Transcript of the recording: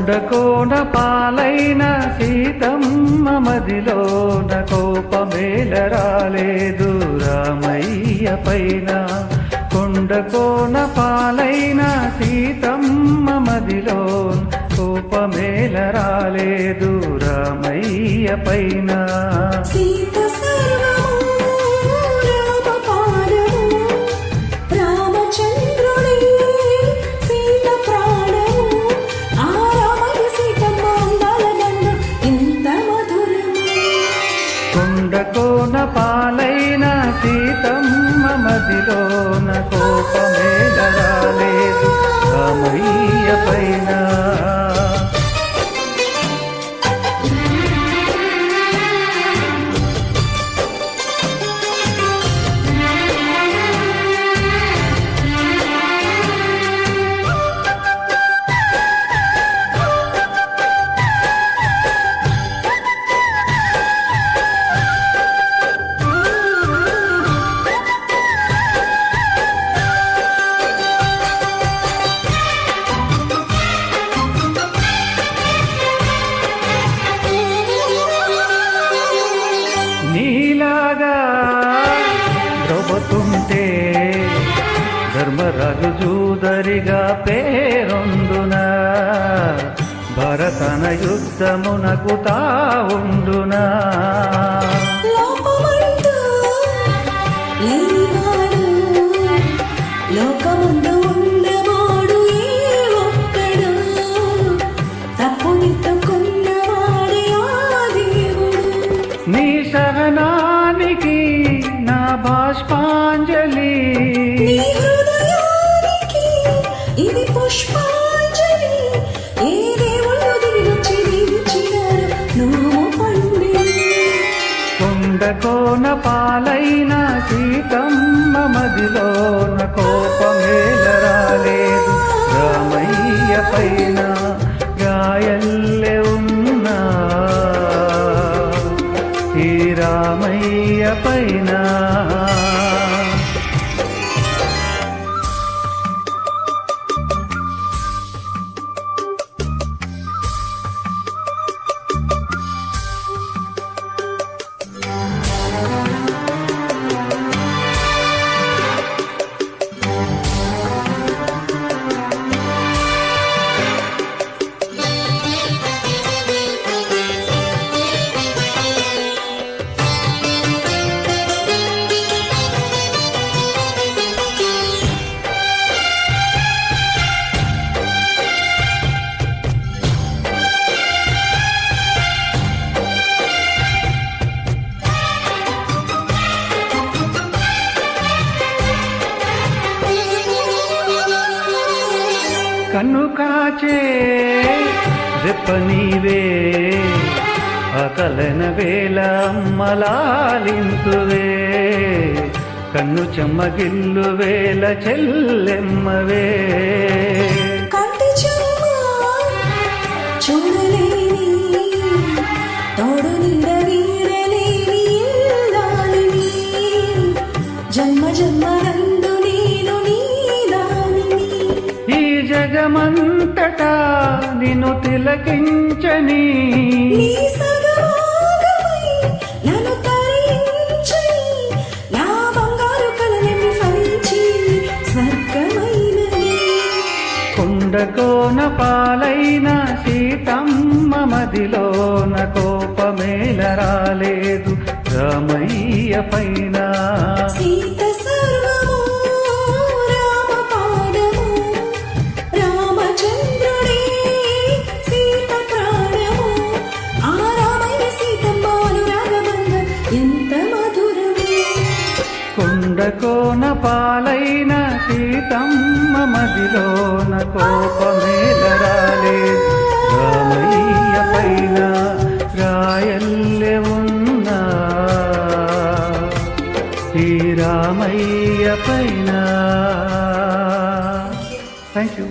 కొండకోన పాలైన సీతమ్మ మదిలోన కోపమేల రాలేదు రామయ్య పైన. కొండకోన పాలైన సీతమ్మ మదిలోన కోపమేల రాలేదు రామయ్య పైన. కొండకోన పాలైన సీతమ్మ మదిలోన కోపమేల రాలేదు రామయ్య పైన. నీలాగా ద్రౌపదుంటే ధర్మరాజు జూదరిగా పేరొందునా, భరతన యుద్ధమునకు తావుండునా. నీ సహనానికి నా బాష్పాంజలి, ఇది పుష్పాంజలి. ఏ దేవుళ్ళు దిగివచ్చి దీవించినారు నువ్వు పండి. కొండకోన పాలైన సీతమ్మ మదిలోన కోపమేల రాలేదు రామయ్య పైన. గాయల్లె ఉన్నా ఈ రామయ్య పైన. కన్ను కాచే రెప్ప నీవే, ఆకలన వేళ అమ్మలాలింతువే, కన్ను చెమ్మగిల్లు వేళ చెల్లెమ్మవే. జన్మ జన్మనందు నేను నీదానిని. ఈ జగమంతటా నిన్ను తిలకించని, నీ సగభాగమై నన్ను తరించని, నా బంగారు కలలని ఫలించి స్వర్గమైనది. కొండకోన పాలైన సీతమ్మ మదిలోన కోపమేల రాలేదు రామయ్య పైన. సీత సర్వము రామ పాదము, రామచంద్రుడే సీత ప్రాణము. ఆ రామయ్య సీతమ్మ అనురాగబంధం ఎంత మధురము. కొండకోన పాలైన సీతమ్మ మదిలోన కోపమేల రాలేదు రామయ్య పైన. రాయల్లె ఉన్నా ఈ రామయ్య పైన. Thank you.